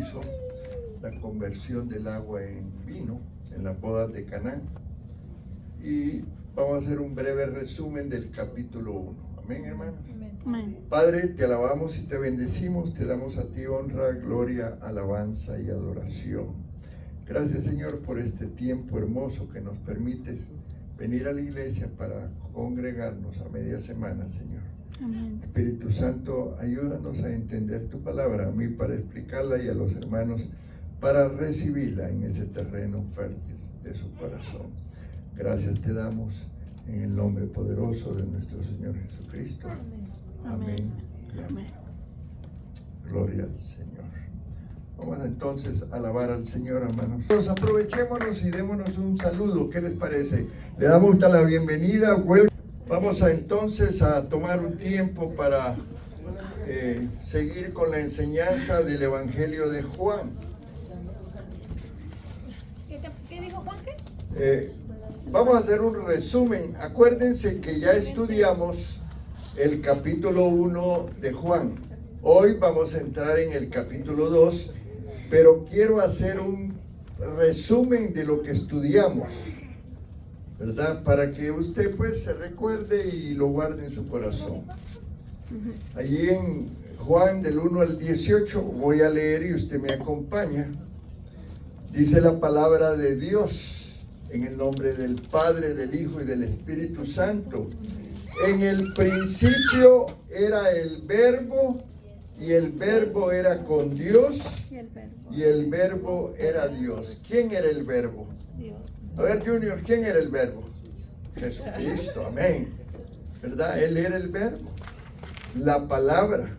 hizo la conversión del agua en vino en las bodas de Caná. Y vamos a hacer un breve resumen del capítulo 1. Amén, hermanos. Amén. Padre, te alabamos y te bendecimos, te damos a ti honra, gloria, alabanza y adoración. Gracias, Señor, por este tiempo hermoso que nos permites venir a la iglesia para congregarnos a media semana, Señor. Amén. Espíritu Santo, ayúdanos a entender tu palabra, a mí para explicarla y a los hermanos para recibirla en ese terreno fértil de su corazón. Gracias te damos en el nombre poderoso de nuestro Señor Jesucristo. Amén. Amén. Gloria al Señor. Vamos entonces a alabar al Señor, hermanos. Aprovechémonos y démonos un saludo. ¿Qué les parece? Le damos la bienvenida. Vamos entonces a tomar un tiempo para seguir con la enseñanza del Evangelio de Juan. ¿Qué dijo Juan? Vamos a hacer un resumen. Acuérdense que ya estudiamos el capítulo 1 de Juan. Hoy vamos a entrar en el capítulo 2, pero quiero hacer un resumen de lo que estudiamos, ¿verdad? Para que usted pues se recuerde y lo guarde en su corazón. Allí en Juan del 1 al 18 voy a leer y usted me acompaña. Dice la palabra de Dios en el nombre del Padre, del Hijo y del Espíritu Santo. En el principio era el Verbo, y el Verbo era con Dios, y el Verbo era Dios. ¿Quién era el Verbo? Dios. A ver, Junior, ¿quién era el Verbo? Jesucristo, amén. ¿Verdad? Él era el Verbo, la palabra.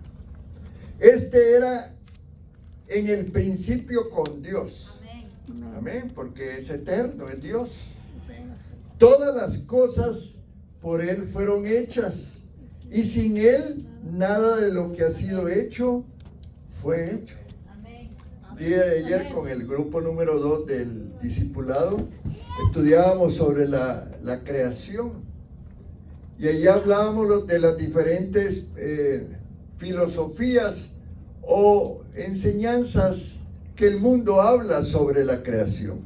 Este era en el principio con Dios. Amén, porque es eterno, es Dios. Todas las cosas por Él fueron hechas, y sin Él nada de lo que ha sido hecho fue hecho. El día de ayer con el grupo número 2 del discipulado estudiábamos sobre la creación, y allí hablábamos de las diferentes filosofías o enseñanzas que el mundo habla sobre la creación.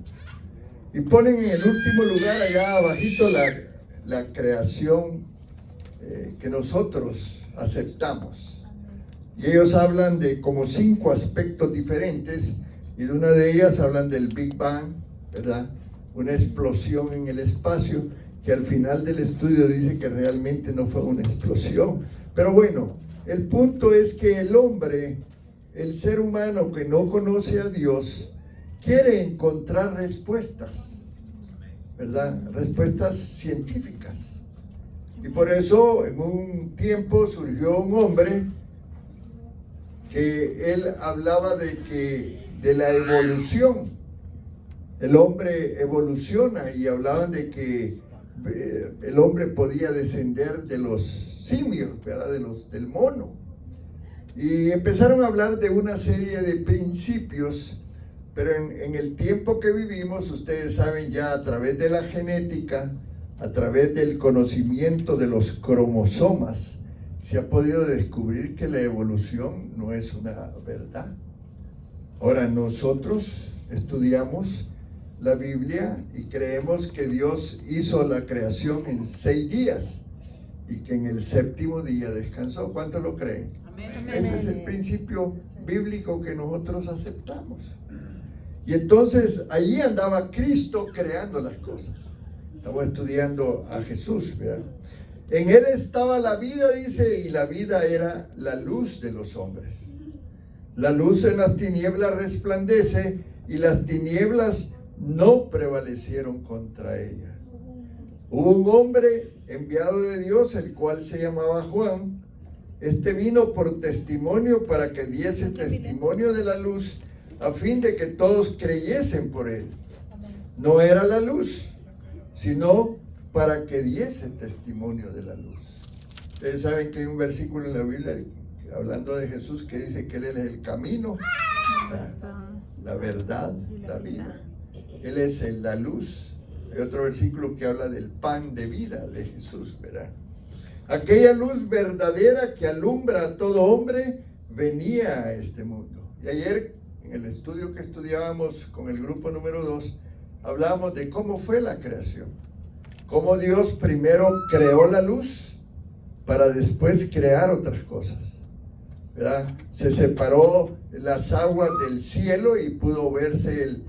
Y ponen en el último lugar allá abajito la creación que nosotros aceptamos. Y ellos hablan de como 5 aspectos diferentes, y de una de ellas hablan del Big Bang, ¿verdad? Una explosión en el espacio, que al final del estudio dice que realmente no fue una explosión. Pero bueno, el punto es que el hombre, el ser humano que no conoce a Dios, quiere encontrar respuestas, ¿verdad? Respuestas científicas. Y por eso en un tiempo surgió un hombre que él hablaba de la evolución. El hombre evoluciona, y hablaban de que el hombre podía descender de los simios, ¿verdad? Del mono. Y empezaron a hablar de una serie de principios, pero en el tiempo que vivimos, ustedes saben ya a través de la genética, a través del conocimiento de los cromosomas, se ha podido descubrir que la evolución no es una verdad. Ahora nosotros estudiamos la Biblia y creemos que Dios hizo la creación en 6 días y que en el 7º día descansó. ¿Cuántos lo creen? Amén. Ese es el principio bíblico que nosotros aceptamos. Y entonces allí andaba Cristo creando las cosas. Estamos estudiando a Jesús, ¿verdad? En Él estaba la vida, dice, y la vida era la luz de los hombres. La luz en las tinieblas resplandece, y las tinieblas no prevalecieron contra ella. Hubo un hombre enviado de Dios, el cual se llamaba Juan. Este vino por testimonio, para que diese testimonio de la luz, a fin de que todos creyesen por él. No era la luz, sino para que diese testimonio de la luz. Ustedes saben que hay un versículo en la Biblia hablando de Jesús que dice que Él es el camino, la verdad, la vida. Él es la luz. Hay otro versículo que habla del pan de vida de Jesús, ¿verdad? Aquella luz verdadera que alumbra a todo hombre venía a este mundo. Y ayer en el estudio que estudiábamos con el grupo número 2, hablábamos de cómo fue la creación. Cómo Dios primero creó la luz para después crear otras cosas, ¿verdad? Se separó las aguas del cielo y pudo verse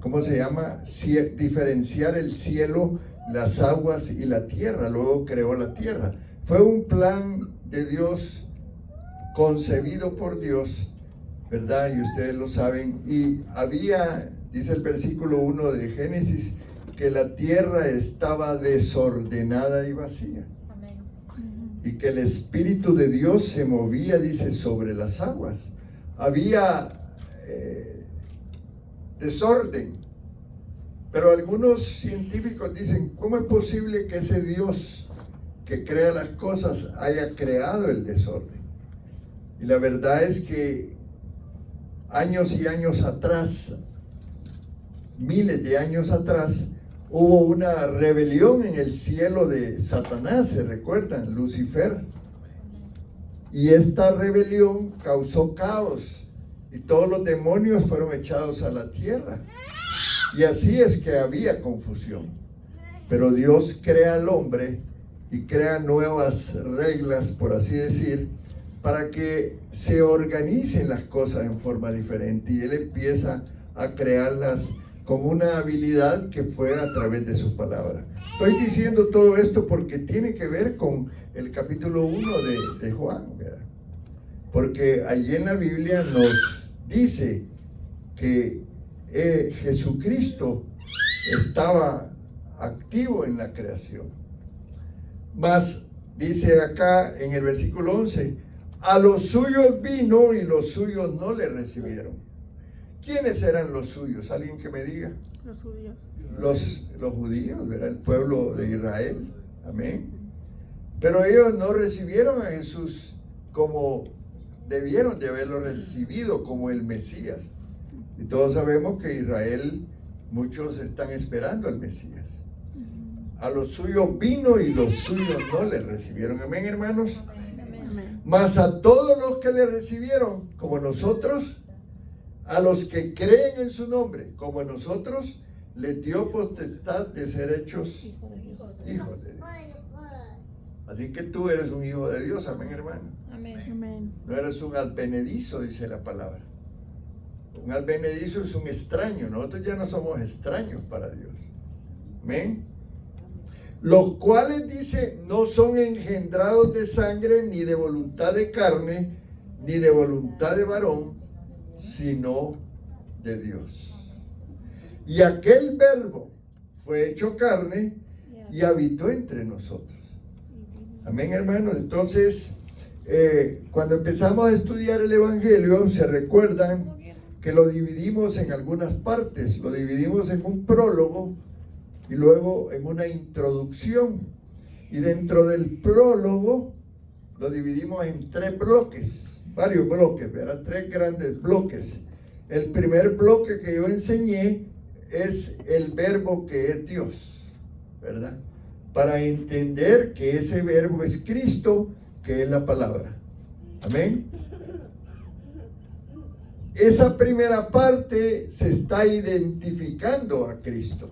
¿cómo se llama? Diferenciar el cielo, las aguas y la tierra. Luego creó la tierra. Fue un plan de Dios, concebido por Dios, ¿verdad? Y ustedes lo saben. Y había, dice el versículo 1 de Génesis, que la tierra estaba desordenada y vacía. Amén. Y que el Espíritu de Dios se movía, dice, sobre las aguas. Había desorden. Pero algunos científicos dicen, ¿cómo es posible que ese Dios que crea las cosas haya creado el desorden? Y la verdad es que años y años atrás, miles de años atrás, hubo una rebelión en el cielo de Satanás, ¿se recuerdan? Lucifer. Y esta rebelión causó caos y todos los demonios fueron echados a la tierra. Y así es que había confusión. Pero Dios crea al hombre y crea nuevas reglas, por así decir, para que se organicen las cosas en forma diferente. Y Él empieza a crearlas con una habilidad que fue a través de su palabra. Estoy diciendo todo esto porque tiene que ver con el capítulo 1 de Juan, ¿verdad? Porque allí en la Biblia nos dice que Jesucristo estaba activo en la creación. Mas dice acá en el versículo 11, a los suyos vino y los suyos no le recibieron. ¿Quiénes eran los suyos? ¿Alguien que me diga? Los judíos. Los judíos, ¿verdad? El pueblo de Israel. Amén. Pero ellos no recibieron a Jesús como debieron de haberlo recibido, como el Mesías. Y todos sabemos que Israel, muchos están esperando al Mesías. A los suyos vino y los suyos no le recibieron. Amén, hermanos. Amén. Mas a todos los que le recibieron, como nosotros, a los que creen en su nombre, como nosotros, les dio potestad de ser hechos hijos de Dios. Así que tú eres un hijo de Dios, amén, hermano. Amén. Amén. No eres un advenedizo, dice la palabra. Un advenedizo es un extraño. Nosotros ya no somos extraños para Dios. Amén. Los cuales, dice, no son engendrados de sangre, ni de voluntad de carne, ni de voluntad de varón, sino de Dios. Y aquel verbo fue hecho carne y habitó entre nosotros. Amén, hermanos. Entonces, cuando empezamos a estudiar el Evangelio, se recuerdan que lo dividimos en algunas partes. Lo dividimos en un prólogo y luego en una introducción. Y dentro del prólogo lo dividimos en tres bloques. Varios bloques, ¿verdad? Tres grandes bloques. El primer bloque que yo enseñé es el verbo que es Dios, ¿verdad? Para entender que ese verbo es Cristo, que es la palabra. Amén. Esa primera parte se está identificando a Cristo.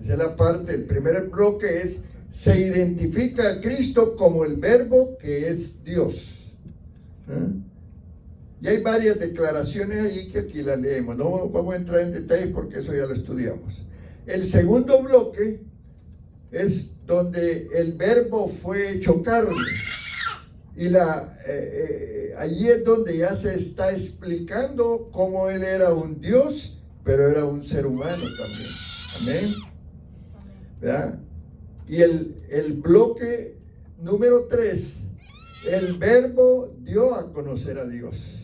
Esa es la parte, el primer bloque es, se identifica a Cristo como el verbo que es Dios. Y hay varias declaraciones allí que aquí las leemos. No vamos a entrar en detalles porque eso ya lo estudiamos. El segundo bloque es donde el verbo fue hecho carne. Y allí es donde ya se está explicando cómo Él era un Dios, pero era un ser humano también. Amén. ¿Verdad? Y el bloque número 3, el verbo dio a conocer a Dios.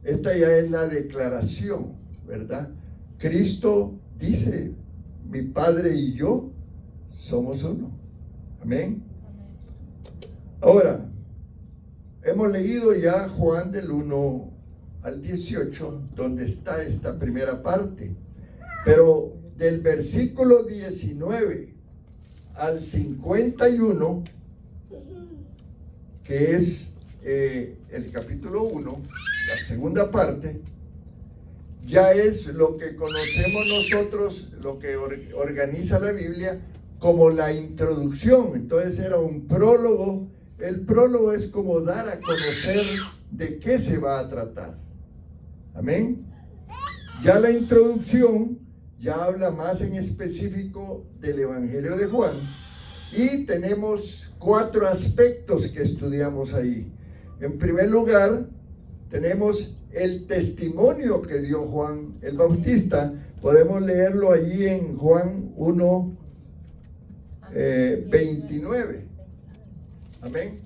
Esta ya es la declaración, ¿verdad? Cristo dice, mi Padre y yo somos uno. Amén. Ahora, hemos leído ya Juan del 1 al 18, donde está esta primera parte. Pero del versículo 19 al 51, que es el capítulo 1, la segunda parte, ya es lo que conocemos nosotros, lo que organiza la Biblia, como la introducción. Entonces era un prólogo. El prólogo es como dar a conocer de qué se va a tratar. Amén. Ya la introducción ya habla más en específico del Evangelio de Juan. Y tenemos 4 aspectos que estudiamos ahí. En primer lugar, tenemos el testimonio que dio Juan el Bautista. Podemos leerlo allí en Juan 1, 29. Amén.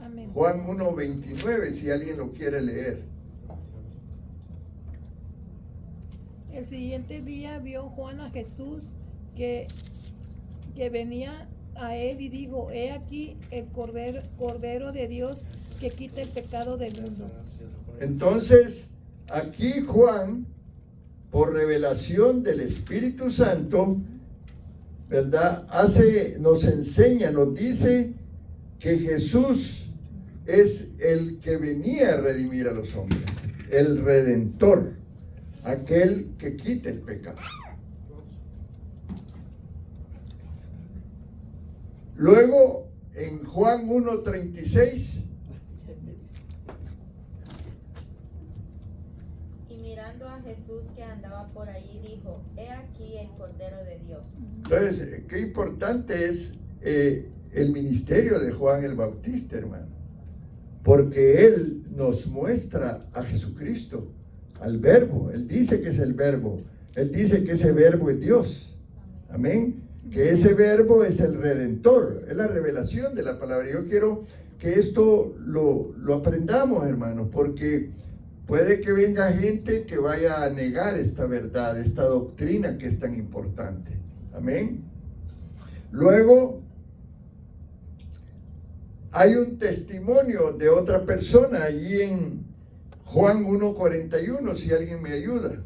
Amén. Juan 1, 29, si alguien lo quiere leer. El siguiente día vio Juan a Jesús que venía a él y dijo: He aquí el Cordero de Dios que quita el pecado del mundo. Entonces, aquí Juan, por revelación del Espíritu Santo, ¿verdad? Nos enseña, nos dice que Jesús es el que venía a redimir a los hombres, el Redentor, aquel que quita el pecado. Luego, en Juan 1:36, y mirando a Jesús que andaba por allí, dijo: He aquí el Cordero de Dios. entonces, qué importante es el ministerio de Juan el Bautista, hermano, porque él nos muestra a Jesucristo, al Verbo. Él dice que es el Verbo, él dice que ese Verbo es Dios. Amén. Que ese Verbo es el Redentor, es la revelación de la palabra. Yo quiero que esto lo aprendamos, hermanos, porque puede que venga gente que vaya a negar esta verdad, esta doctrina que es tan importante. Amén. Luego, hay un testimonio de otra persona allí en Juan 1:41, si alguien me ayuda.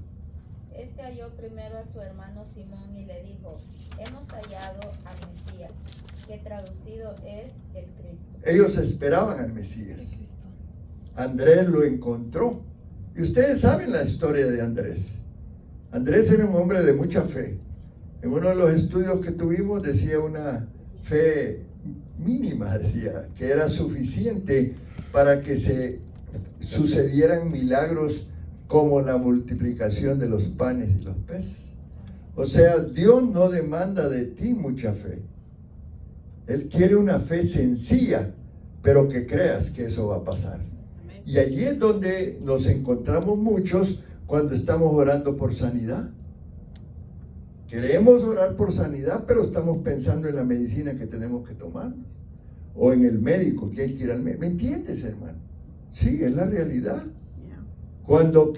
Este halló primero a su hermano Simón y le dijo: Hemos hallado al Mesías, que traducido es el Cristo. Ellos esperaban al Mesías. Andrés lo encontró. Y ustedes saben la historia de Andrés. Andrés era un hombre de mucha fe. En uno de los estudios que tuvimos decía una fe mínima, decía, que era suficiente para que se sucedieran milagros como la multiplicación de los panes y los peces. O sea, Dios no demanda de ti mucha fe. Él quiere una fe sencilla, pero que creas que eso va a pasar. Y allí es donde nos encontramos muchos cuando estamos orando por sanidad. Queremos orar por sanidad, pero estamos pensando en la medicina que tenemos que tomar, o en el médico, que hay que ir al médico. ¿Me entiendes, hermano? Sí, es la realidad. Cuando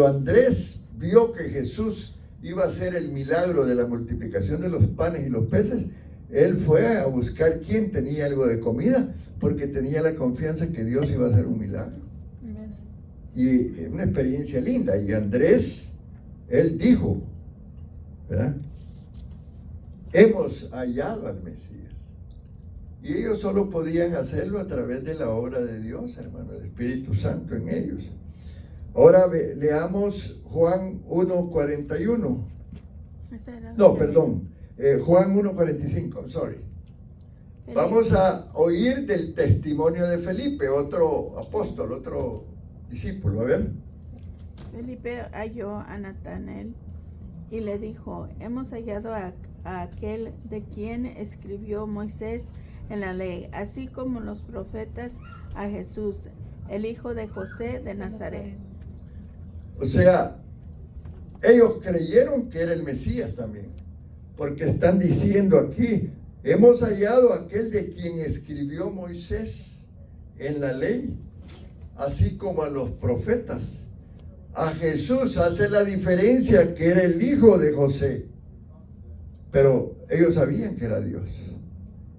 Andrés vio que Jesús iba a hacer el milagro de la multiplicación de los panes y los peces, él fue a buscar quién tenía algo de comida, porque tenía la confianza que Dios iba a hacer un milagro. Y una experiencia linda. Y Andrés, él dijo, ¿verdad? Hemos hallado al Mesías. Y ellos solo podían hacerlo a través de la obra de Dios, hermano, el Espíritu Santo en ellos. Ahora leamos Juan 1:41. No, perdón. Juan 1:45, sorry. Vamos a oír del testimonio de Felipe, otro apóstol, otro discípulo. A ver. Felipe halló a Natanael y le dijo: Hemos hallado a aquel de quien escribió Moisés en la ley, así como los profetas, a Jesús, el hijo de José de Nazaret. O sea, ellos creyeron que era el Mesías también, porque están diciendo aquí: hemos hallado a aquel de quien escribió Moisés en la ley, así como a los profetas. A Jesús hace la diferencia que era el hijo de José, pero ellos sabían que era Dios.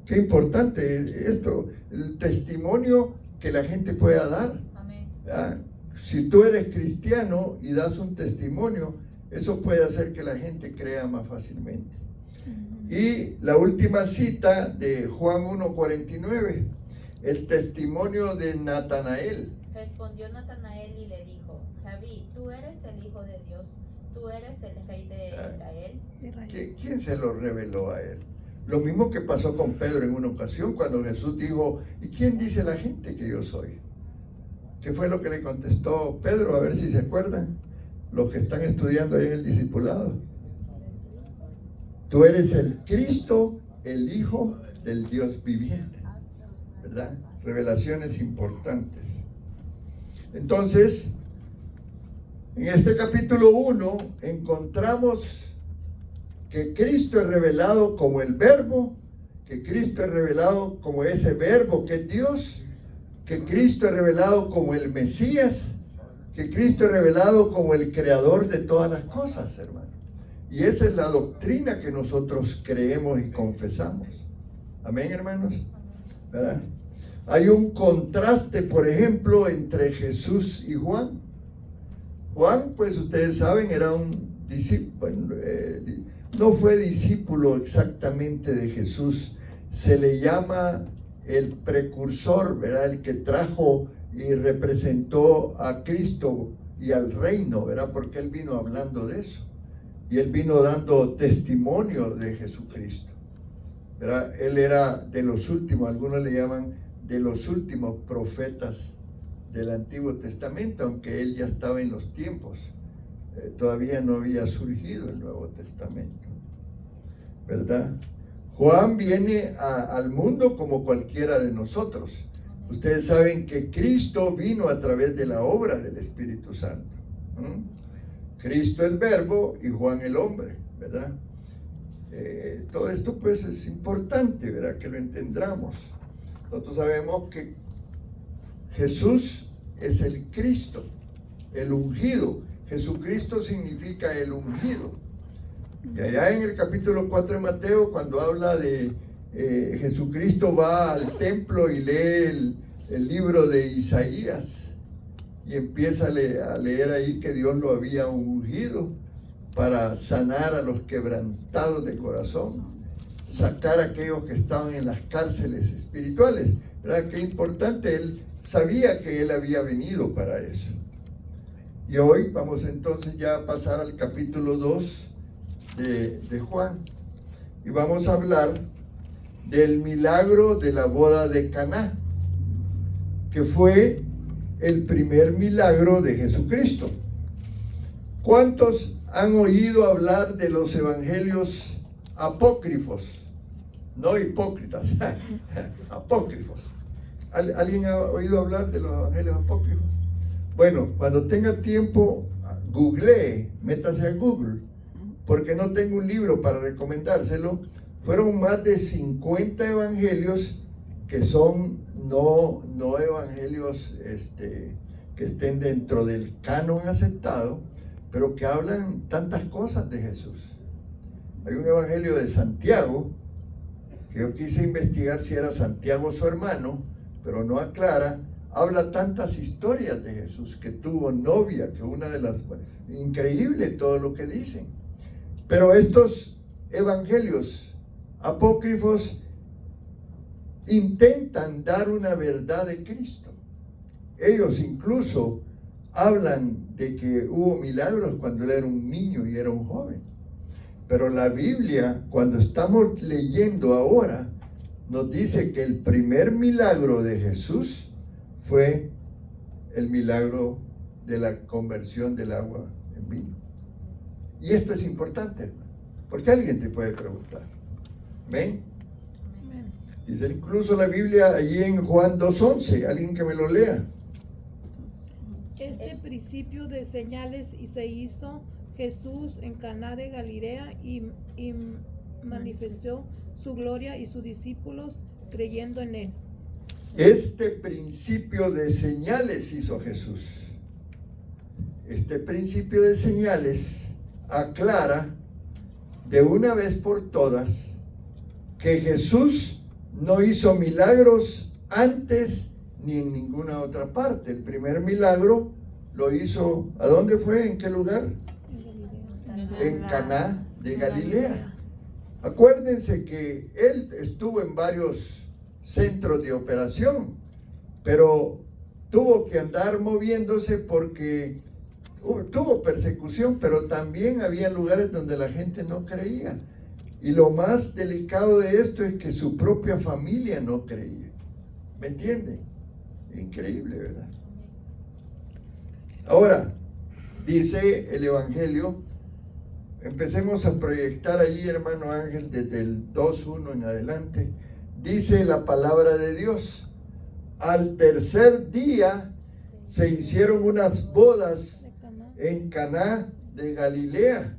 Qué importante esto, el testimonio que la gente pueda dar. Amén. ¿Ya? Si tú eres cristiano y das un testimonio, eso puede hacer que la gente crea más fácilmente. Y la última cita de Juan 1:49, el testimonio de Natanael. Respondió Natanael y le dijo: Rabí, tú eres el Hijo de Dios, tú eres el Rey de Israel. ¿Quién se lo reveló a él? Lo mismo que pasó con Pedro en una ocasión cuando Jesús dijo: ¿y quién dice la gente que yo soy? ¿Qué fue lo que le contestó Pedro? A ver si se acuerdan, los que están estudiando ahí en el discipulado. Tú eres el Cristo, el Hijo del Dios viviente, ¿verdad? Revelaciones importantes. Entonces, en este capítulo 1 encontramos que Cristo es revelado como el Verbo, que Cristo es revelado como ese Verbo que es Dios, que Cristo es revelado como el Mesías, que Cristo es revelado como el creador de todas las cosas, hermano. Y esa es la doctrina que nosotros creemos y confesamos. Amén, hermanos. ¿Verdad? Hay un contraste, por ejemplo, entre Jesús y Juan. Juan, pues ustedes saben, era un discípulo, no fue discípulo exactamente de Jesús. Se le llama el precursor, ¿verdad? El que trajo y representó a Cristo y al reino, ¿verdad? Porque él vino hablando de eso. Y él vino dando testimonio de Jesucristo, ¿verdad? Él era de los últimos, algunos le llaman de los últimos profetas del Antiguo Testamento, aunque él ya estaba en los tiempos. Todavía no había surgido el Nuevo Testamento, ¿verdad? Juan viene al mundo como cualquiera de nosotros. Ustedes saben que Cristo vino a través de la obra del Espíritu Santo. Cristo el Verbo y Juan el hombre, ¿verdad? Todo esto pues es importante, ¿verdad? Que lo entendamos. Nosotros sabemos que Jesús es el Cristo, el ungido. Jesucristo significa el ungido. Y allá en el capítulo 4 de Mateo, cuando habla de Jesucristo va al templo y lee el libro de Isaías y empieza a leer ahí que Dios lo había ungido para sanar a los quebrantados de corazón, sacar a aquellos que estaban en las cárceles espirituales. ¿Verdad? Qué importante, él sabía que él había venido para eso. Y hoy vamos entonces ya a pasar al capítulo 2 de Juan. Y vamos a hablar del milagro de la boda de Caná, que fue el primer milagro de Jesucristo. ¿Cuántos han oído hablar de los evangelios apócrifos? No hipócritas, apócrifos. ¿Alguien ha oído hablar de los evangelios apócrifos? Bueno, cuando tenga tiempo, googlee, métase a Google, porque no tengo un libro para recomendárselo. Fueron más de 50 evangelios que son no evangelios que estén dentro del canon aceptado, pero que hablan tantas cosas de Jesús. Hay un evangelio de Santiago, que yo quise investigar si era Santiago su hermano, pero no aclara. Habla tantas historias de Jesús, que tuvo novia, que una de las... Increíble todo lo que dicen. Pero estos evangelios apócrifos intentan dar una verdad de Cristo. Ellos incluso hablan de que hubo milagros cuando él era un niño y era un joven. Pero la Biblia, cuando estamos leyendo ahora, nos dice que el primer milagro de Jesús fue el milagro de la conversión del agua en vino. Y esto es importante, hermano, porque alguien te puede preguntar. ¿Ven? Dice incluso la Biblia allí en Juan 2:11, alguien que me lo lea. Este principio de señales y se hizo Jesús en Caná de Galilea y manifestó su gloria y sus discípulos creyendo en él. Este principio de señales hizo Jesús. Este principio de señales aclara de una vez por todas que Jesús no hizo milagros antes ni en ninguna otra parte. El primer milagro lo hizo, ¿a dónde fue? ¿En qué lugar? En Caná de Galilea. Acuérdense que él estuvo en varios centros de operación, pero tuvo que andar moviéndose porque tuvo persecución, pero también había lugares donde la gente no creía. Y lo más delicado de esto es que su propia familia no creía. ¿Me entienden? Increíble, ¿verdad? Ahora, dice el Evangelio, empecemos a proyectar allí, hermano Ángel, desde el 2:1 en adelante. Dice la palabra de Dios: al tercer día se hicieron unas bodas de Caná. en Caná de Galilea,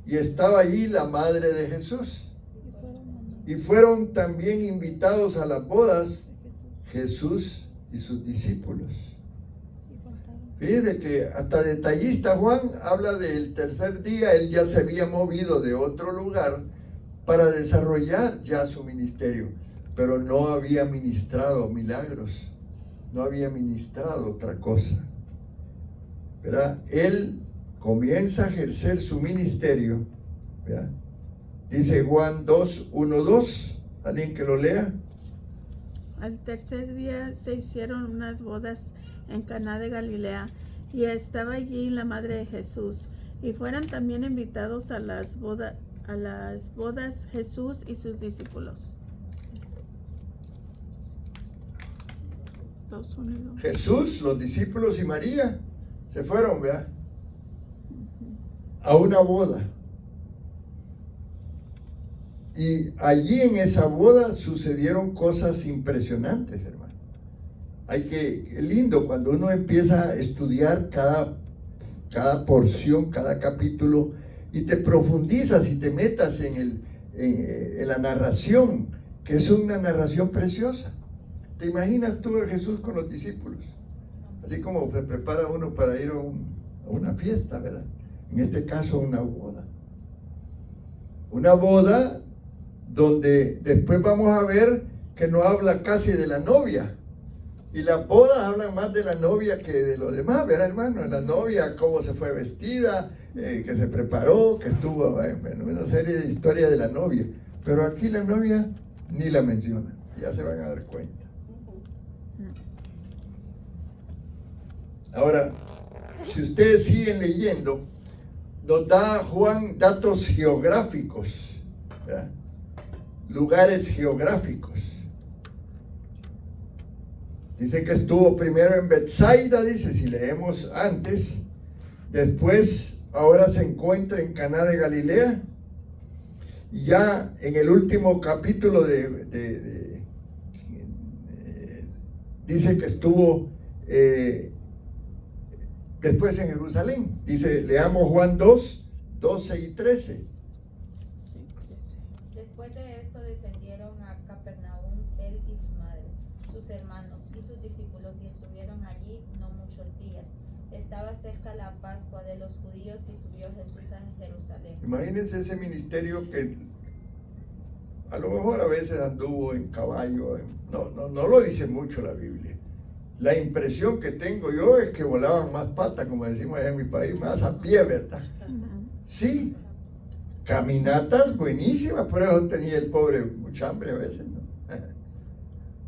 y estaba allí la madre de Jesús. Y fueron mamás Y fueron también invitados a las bodas de Jesús Jesús y sus discípulos. y contaron. Fíjate que hasta detallista Juan habla del tercer día. Él ya se había movido de otro lugar para desarrollar ya su ministerio, pero no había ministrado milagros, no había ministrado otra cosa, ¿verdad? Él comienza a ejercer su ministerio, ¿verdad? Dice Juan 2:1-2, alguien que lo lea. Al tercer día se hicieron unas bodas en Caná de Galilea, y estaba allí la madre de Jesús. Y fueron también invitados a las bodas Jesús y sus discípulos. 2:1 y 2. Jesús, los discípulos y María se fueron, ¿verdad? A una boda. Y allí en esa boda sucedieron cosas impresionantes, hermano. Es lindo cuando uno empieza a estudiar cada porción, cada capítulo, y te profundizas y te metas en la narración, que es una narración preciosa. ¿Te imaginas tú a Jesús con los discípulos? Así como se prepara uno para ir a una fiesta, ¿verdad? En este caso, una boda. Una boda donde después vamos a ver que no habla casi de la novia. Y las bodas hablan más de la novia que de lo demás, ¿verdad, hermano? La novia, cómo se fue vestida, que se preparó, que estuvo en una serie de historias de la novia. Pero aquí la novia ni la menciona, ya se van a dar cuenta. Ahora, si ustedes siguen leyendo, nos da Juan datos geográficos, ¿verdad? Lugares geográficos. Dice que estuvo primero en Betsaida, dice, si leemos antes, después ahora se encuentra en Caná de Galilea, y ya en el último capítulo dice que estuvo después en Jerusalén. Dice, leamos Juan 2:12 y 13. Después de esto descendieron a Capernaum él y su madre, sus hermanos y sus discípulos, y estuvieron allí no muchos días. Estaba cerca la Pascua de los judíos y subió Jesús a Jerusalén. Imagínense ese ministerio que a lo mejor a veces anduvo en caballo. No lo dice mucho la Biblia. La impresión que tengo yo es que volaban más patas, como decimos allá en mi país, más a pie, ¿verdad? Sí, caminatas buenísimas, por eso tenía el pobre mucha hambre a veces, ¿no?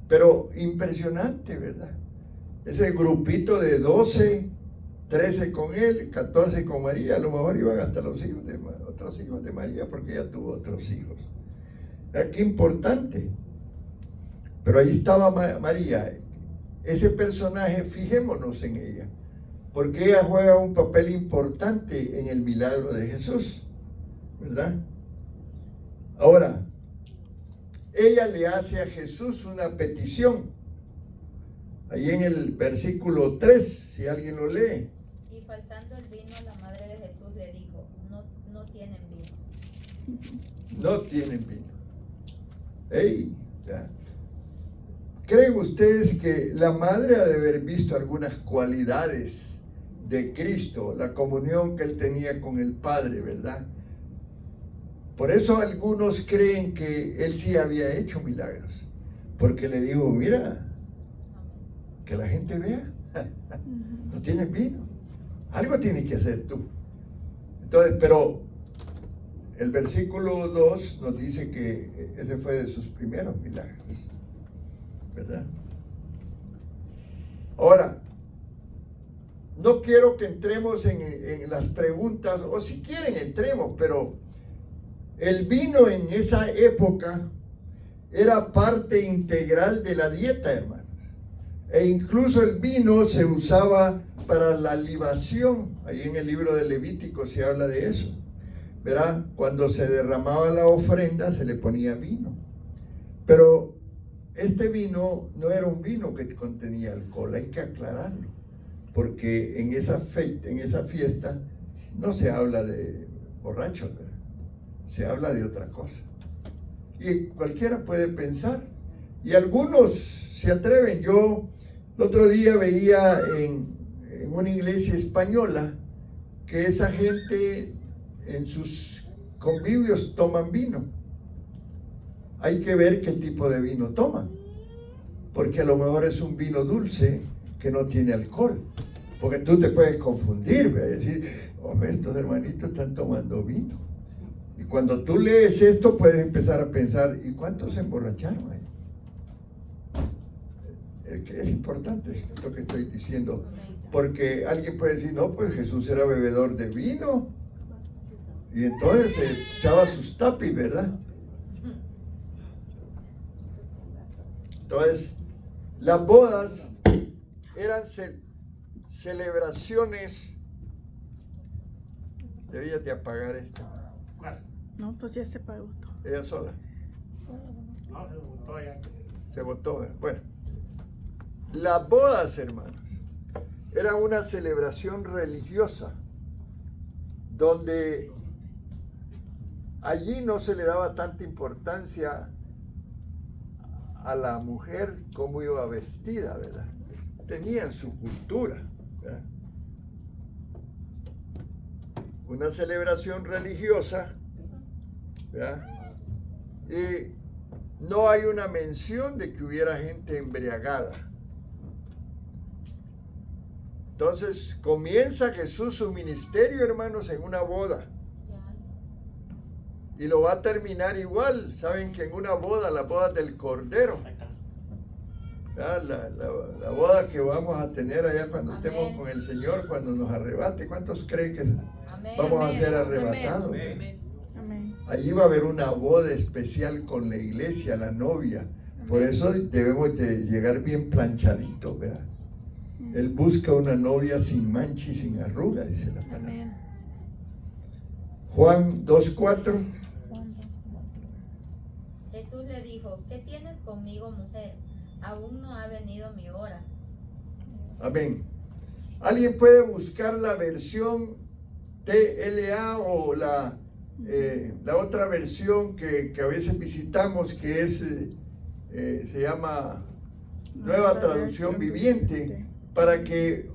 Pero impresionante, ¿verdad? Ese grupito de 12, 13 con él, 14 con María, a lo mejor iban hasta los otros hijos de María, porque ella tuvo otros hijos. Qué importante. Pero ahí estaba María. Ese personaje, fijémonos en ella, porque ella juega un papel importante en el milagro de Jesús, ¿verdad? Ahora, ella le hace a Jesús una petición. Ahí en el versículo 3, si alguien lo lee. Y faltando el vino, la madre de Jesús le dijo, no tienen vino. No tienen vino. ¡Ey! Ya. ¿Creen ustedes que la madre ha de haber visto algunas cualidades de Cristo, la comunión que él tenía con el Padre, ¿verdad? Por eso algunos creen que él sí había hecho milagros, porque le dijo, mira, que la gente vea, no tienes vino, algo tienes que hacer tú. Entonces, pero el versículo 2 nos dice que ese fue de sus primeros milagros, ¿verdad? Ahora, no quiero que entremos en las preguntas, o si quieren entremos, pero el vino en esa época era parte integral de la dieta, hermano. E incluso el vino se usaba para la libación. Ahí en el libro de Levítico se habla de eso. Verá, cuando se derramaba la ofrenda se le ponía vino. Pero este vino no era un vino que contenía alcohol, hay que aclararlo. Porque en esa fiesta no se habla de borrachos, ¿verdad? Se habla de otra cosa. Y cualquiera puede pensar. Y algunos se atreven. Yo el otro día veía en una iglesia española que esa gente en sus convivios toman vino. Hay que ver qué tipo de vino toman, porque a lo mejor es un vino dulce que no tiene alcohol, porque tú te puedes confundir, ¿verdad? Y decir, hombre, estos hermanitos están tomando vino. Y cuando tú lees esto puedes empezar a pensar, ¿y cuántos se emborracharon ahí? Es importante esto que estoy diciendo, porque alguien puede decir, no, pues Jesús era bebedor de vino, y entonces se echaba sus tapis, ¿verdad? Entonces, las bodas eran celebraciones. Debías de apagar esto. ¿Cuál? No, pues ya se pagó todo. Ella sola. No, se botó ya. Se votó. Bueno, las bodas, hermanos, era una celebración religiosa donde allí no se le daba tanta importancia a la mujer cómo iba vestida, ¿verdad? Tenían su cultura, ¿verdad? Una celebración religiosa, ¿verdad? Y no hay una mención de que hubiera gente embriagada. Entonces comienza Jesús su ministerio, hermanos, en una boda. Y lo va a terminar igual. Saben que en una boda, la boda del Cordero, la boda que vamos a tener allá cuando Amén. estemos con el Señor, cuando nos arrebate. ¿Cuántos creen que Amén. vamos a Amén. ser arrebatados? Amén. Amén. Allí va a haber una boda especial con la iglesia, la novia. Por eso debemos de llegar bien planchaditos, ¿verdad? Él busca una novia sin mancha y sin arruga, dice la palabra. Amén. Juan 2:4. Juan 2:4. Jesús le dijo, ¿qué tienes conmigo, mujer? Aún no ha venido mi hora. Amén. ¿Alguien puede buscar la versión TLA o la otra versión que a veces visitamos, que es se llama Nueva Traducción Viviente, para que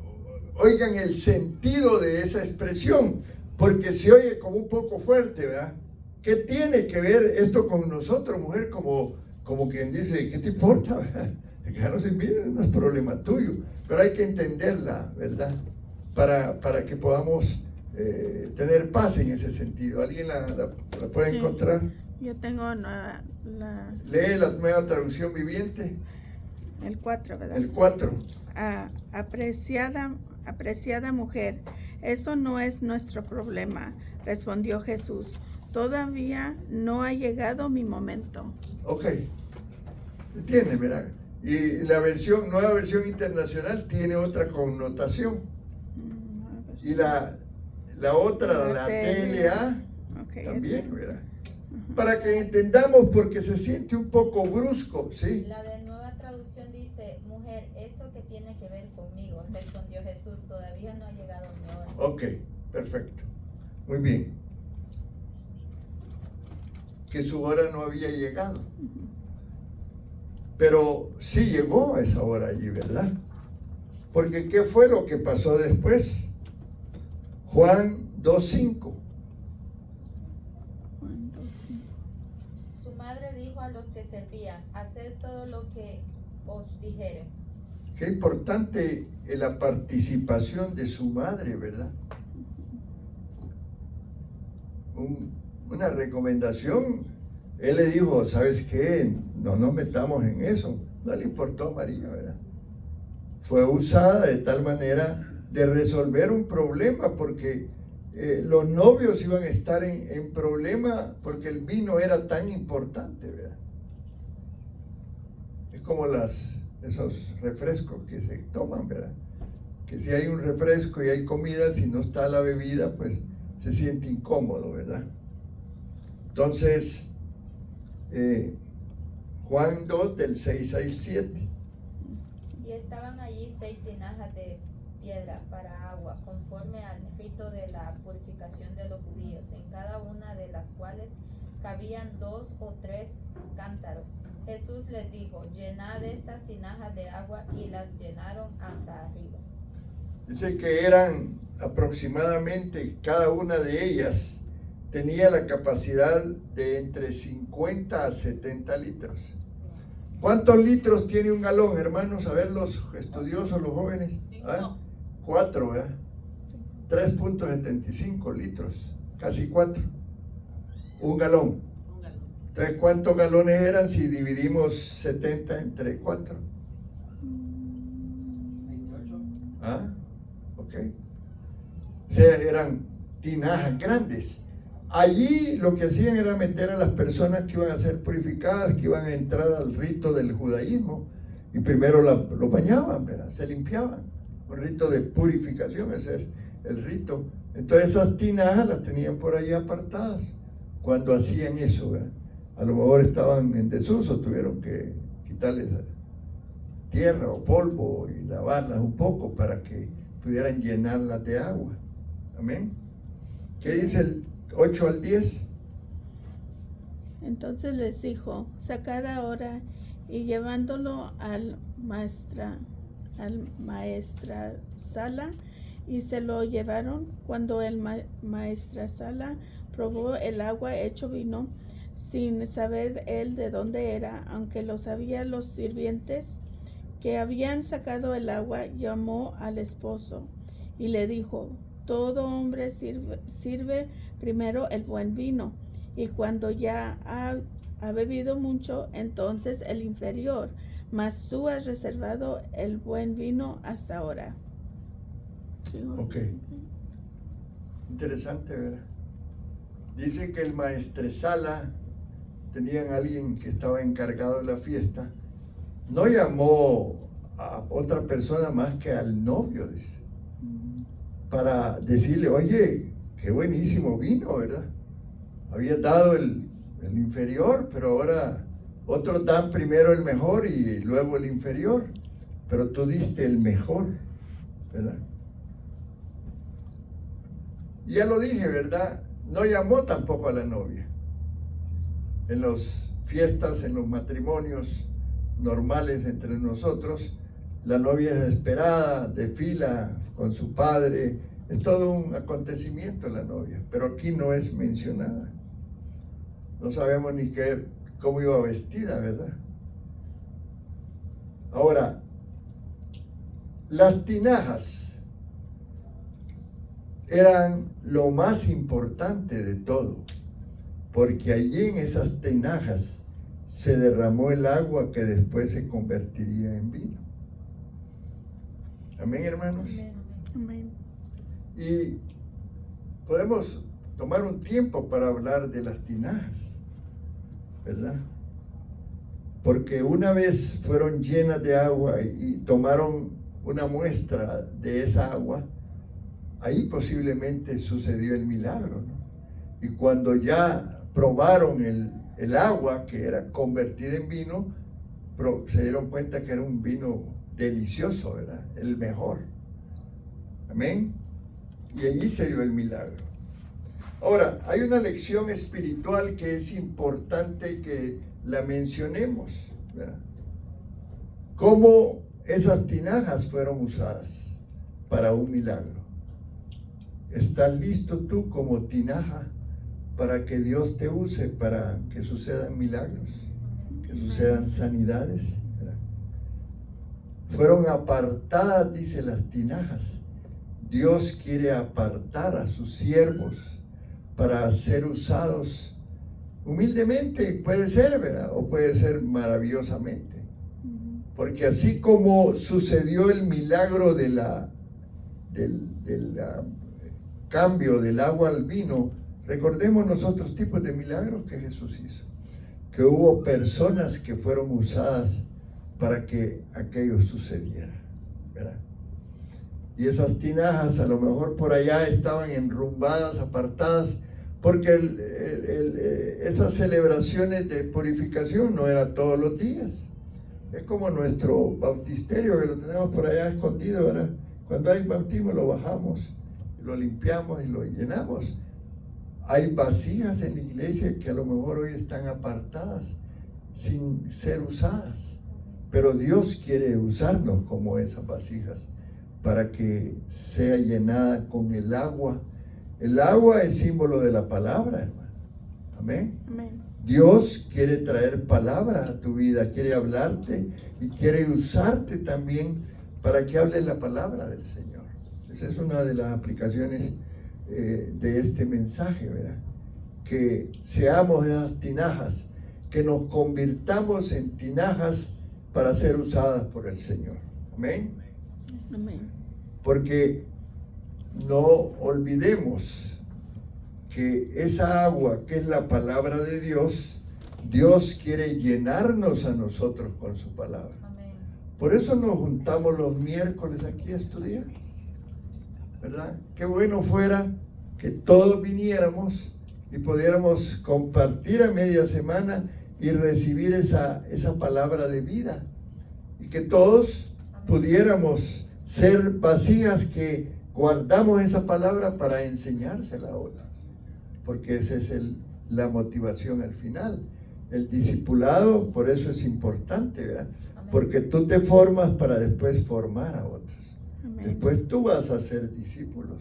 oigan el sentido de esa expresión? Porque se oye como un poco fuerte, ¿verdad? ¿Qué tiene que ver esto con nosotros, mujer? Como quien dice, ¿qué te importa? Ya no se envíen, no es problema tuyo. Pero hay que entenderla, ¿verdad? Para que podamos tener paz en ese sentido. ¿Alguien la puede encontrar? Yo tengo Lee la Nueva Traducción Viviente, el 4, ¿verdad? el 4. Apreciada mujer, eso no es nuestro problema, respondió Jesús. Todavía no ha llegado mi momento. Ok. Tiene, ¿verdad? Y la nueva versión internacional tiene otra connotación. Y la otra, la TLA, Okay, también, ¿verdad? Para que entendamos, porque se siente un poco brusco, ¿sí? La de Nueva Traducción dice, mujer, ¿eso que tiene que ver conmigo? Respondió Jesús, todavía no ha llegado mi hora. Ok, perfecto. Muy bien. Que su hora no había llegado. Pero sí llegó a esa hora allí, ¿verdad? Porque ¿qué fue lo que pasó después? Juan 2:5. Su madre dijo a los que servían, haced todo lo que os dijere. Qué importante la participación de su madre, ¿verdad? Una recomendación. Él le dijo, ¿sabes qué? No nos metamos en eso. No le importó a María, ¿verdad? fue usada de tal manera de resolver un problema, porque los novios iban a estar en problema porque el vino era tan importante, ¿verdad? Es como esos refrescos que se toman, ¿verdad? Que si hay un refresco y hay comida, si no está la bebida, pues se siente incómodo, ¿verdad? Entonces, Juan 2 del 6 al 7. Y estaban allí 6 tinajas de piedra para agua, conforme al rito de la purificación de los judíos, en cada una de las cuales cabían 2 o 3 cántaros. Jesús les dijo: llenad estas tinajas de agua, y las llenaron hasta arriba. Dice que eran aproximadamente, cada una de ellas tenía la capacidad de entre 50 a 70 litros. ¿Cuántos litros tiene un galón, hermanos? A ver, los estudiosos, los jóvenes. 4, ¿verdad? 3.75 litros, casi 4. Un galón. Entonces, ¿cuántos galones eran si dividimos 70 entre 4? 28. ¿Ah? Ok. O sea, eran tinajas grandes. Allí lo que hacían era meter a las personas que iban a ser purificadas, que iban a entrar al rito del judaísmo, y primero lo bañaban, ¿verdad? Se limpiaban. Un rito de purificación, ese es el rito. Entonces esas tinajas las tenían por ahí apartadas cuando hacían eso, ¿verdad? A lo mejor estaban en desuso, tuvieron que quitarles tierra o polvo y lavarlas un poco para que pudieran llenarlas de agua. Amén. ¿Qué dice el 8 al 10? Entonces les dijo: sacad ahora, y llevándolo al maestrasala, y se lo llevaron. Cuando el maestrasala probó el agua hecho vino, sin saber él de dónde era, aunque lo sabían los sirvientes que habían sacado el agua, llamó al esposo y le dijo: todo hombre sirve primero el buen vino, y cuando ya ha bebido mucho, entonces el inferior, mas tú has reservado el buen vino hasta ahora. Ok. Interesante, ¿verdad? Dice que el maestresala, tenían alguien que estaba encargado de la fiesta, no llamó a otra persona más que al novio, dice, para decirle: oye, qué buenísimo vino, ¿verdad? Había dado el inferior, pero ahora otros dan primero el mejor y luego el inferior, pero tú diste el mejor, ¿verdad? Y ya lo dije, ¿verdad? No llamó tampoco a la novia. En las fiestas, en los matrimonios normales entre nosotros, la novia es esperada, desfila con su padre, es todo un acontecimiento la novia, pero aquí no es mencionada. No sabemos ni cómo iba vestida, ¿verdad? Ahora, las tinajas eran lo más importante de todo, porque allí en esas tinajas se derramó el agua que después se convertiría en vino. Amén, hermanos. Amén. Y podemos tomar un tiempo para hablar de las tinajas, ¿verdad? Porque una vez fueron llenas de agua y tomaron una muestra de esa agua, ahí posiblemente sucedió el milagro, ¿no? Y cuando ya probaron el agua que era convertida en vino, se dieron cuenta que era un vino delicioso, ¿verdad? El mejor. Amén. Y allí se dio el milagro. Ahora, hay una lección espiritual que es importante que la mencionemos, ¿verdad? Cómo esas tinajas fueron usadas para un milagro. ¿Estás listo tú como tinaja para que Dios te use para que sucedan milagros, que sucedan sanidades, ¿verdad? Fueron apartadas, dice, las tinajas. Dios quiere apartar a sus siervos para ser usados humildemente, puede ser, ¿verdad? O puede ser maravillosamente. Porque así como sucedió el milagro del cambio del agua al vino, recordemos los otros tipos de milagros que Jesús hizo. Que hubo personas que fueron usadas para que aquello sucediera, ¿verdad? Y esas tinajas a lo mejor por allá estaban enrumbadas, apartadas, porque esas celebraciones de purificación no eran todos los días. Es como nuestro bautisterio, que lo tenemos por allá escondido, ¿verdad? Cuando hay bautismo lo bajamos, lo limpiamos y lo llenamos. Hay vasijas en la iglesia que a lo mejor hoy están apartadas, sin ser usadas. Pero Dios quiere usarnos como esas vasijas para que sea llenada con el agua. El agua es símbolo de la palabra, hermano. Amén. Amén. Dios quiere traer palabra a tu vida, quiere hablarte y quiere usarte también para que hables la palabra del Señor. Esa es una de las aplicaciones de este mensaje, ¿verdad? Que seamos esas tinajas, que nos convirtamos en tinajas para ser usadas por el Señor. Amén. Amén. Porque no olvidemos que esa agua que es la palabra de Dios, Dios quiere llenarnos a nosotros con su palabra. Amén. Por eso nos juntamos los miércoles aquí a estudiar, ¿verdad? Qué bueno fuera que todos viniéramos y pudiéramos compartir a media semana y recibir esa palabra de vida. Y que todos pudiéramos ser vasijas que guardamos esa palabra para enseñársela a otros. Porque esa es la motivación al final. El discipulado, por eso es importante, ¿verdad? Amén. Porque tú te formas para después formar a otros. Amén. Después tú vas a ser discípulos,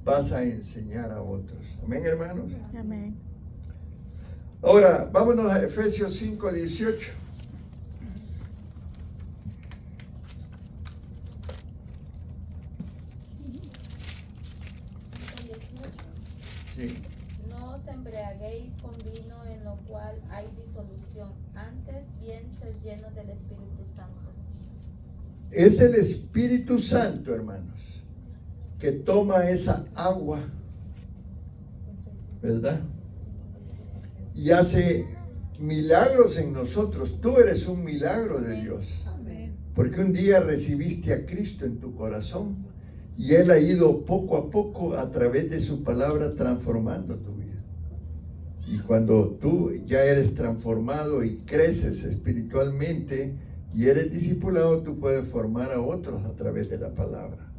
vas a enseñar a otros. Amén, hermanos. Amén. Ahora, vámonos a Efesios 5:18. Sí. No os embriaguéis con vino en lo cual hay disolución, antes bien sed llenos del Espíritu Santo. Es el Espíritu Santo, hermanos, que toma esa agua, ¿verdad? Y hace milagros en nosotros. Tú eres un milagro de Dios. Amén. Porque un día recibiste a Cristo en tu corazón y Él ha ido poco a poco a través de su palabra transformando tu vida. Y cuando tú ya eres transformado y creces espiritualmente y eres discipulado, tú puedes formar a otros a través de la palabra.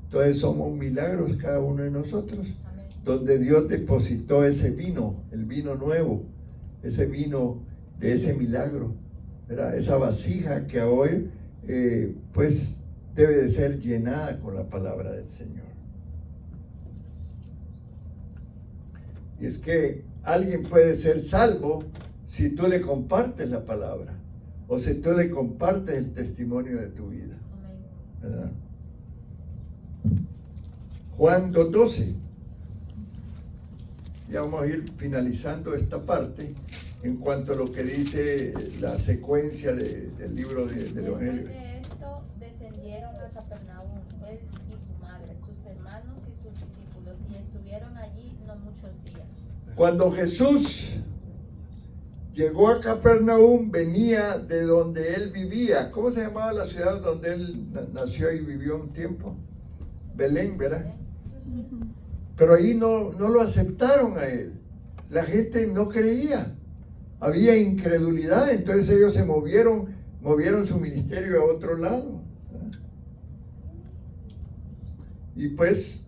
Entonces somos milagros cada uno de nosotros, Amén. donde Dios depositó ese vino, el vino nuevo, ese vino de ese milagro, ¿verdad? Esa vasija que hoy pues debe de ser llenada con la palabra del Señor. Y es que alguien puede ser salvo si tú le compartes la palabra o si tú le compartes el testimonio de tu vida, Amén. ¿verdad? Juan 2:12. Ya vamos a ir finalizando esta parte en cuanto a lo que dice la secuencia del libro del Después Evangelio. de esto descendieron a Capernaum, él y su madre, sus hermanos y sus discípulos, y estuvieron allí no muchos días. Cuando Jesús llegó a Capernaum, venía de donde él vivía. ¿Cómo se llamaba la ciudad donde él nació y vivió un tiempo? Belén, ¿verdad? Pero ahí no lo aceptaron a él. La gente no creía. Había incredulidad, entonces ellos se movieron su ministerio a otro lado. Y pues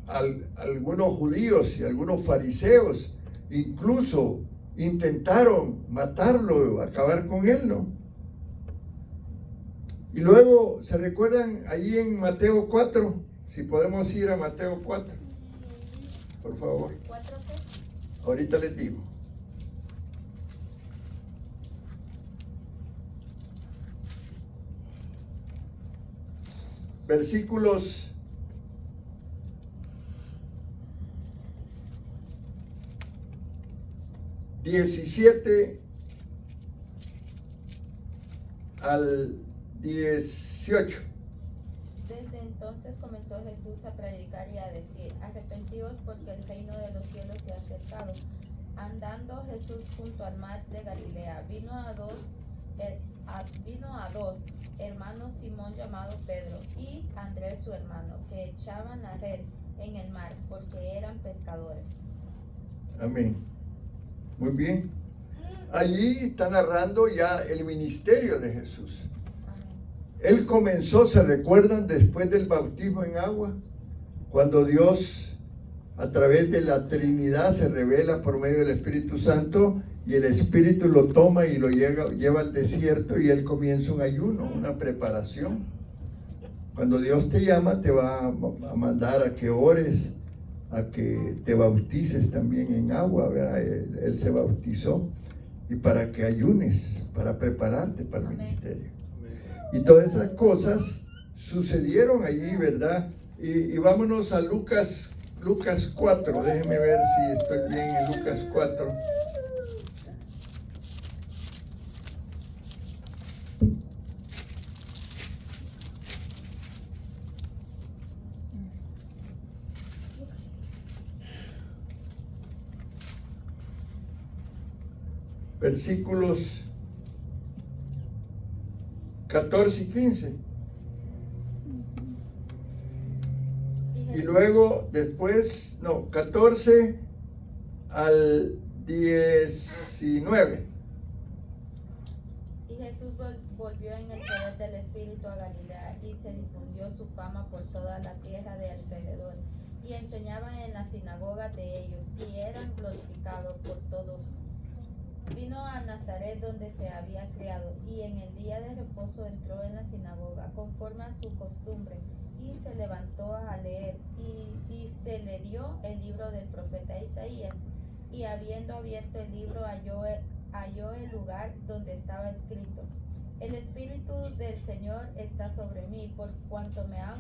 algunos judíos y algunos fariseos incluso intentaron matarlo, acabar con él, ¿no? Y luego, ¿se recuerdan ahí en Mateo 4? Si podemos ir a Mateo 4, por favor. ¿Cuatro qué? Ahorita les digo. Versículos 17 al 18. Desde entonces comenzó Jesús a predicar y a decir: arrepentíos porque el reino de los cielos se ha acercado. Andando Jesús junto al mar de Galilea, vino a dos hermanos, Simón llamado Pedro y Andrés su hermano, que echaban la red en el mar porque eran pescadores. Amén. Muy bien. Allí está narrando ya el ministerio de Jesús. Amén. Él comenzó, ¿se recuerdan? Después del bautismo en agua, cuando Dios a través de la Trinidad se revela por medio del Espíritu Santo y el Espíritu lo toma y lo lleva al desierto y él comienza un ayuno, una preparación. Cuando Dios te llama, te va a mandar a que ores, a que te bautices también en agua, ¿verdad? Él se bautizó, y para que ayunes, para prepararte para el ministerio. Y todas esas cosas sucedieron allí, ¿verdad? Y vámonos a Lucas 4, déjenme ver si estoy bien en Lucas 4. Versículos 14 y 15. Y luego después, 14 al 19. Y Jesús volvió en el poder del Espíritu a Galilea, y se difundió su fama por toda la tierra de alrededor, y enseñaba en las sinagogas de ellos, y eran glorificados por todos. Vino a Nazaret, donde se había criado, y en el día de reposo entró en la sinagoga, conforme a su costumbre, y se levantó a leer, y se le dio el libro del profeta Isaías, y habiendo abierto el libro halló el lugar donde estaba escrito: el Espíritu del Señor está sobre mí, por cuanto me ha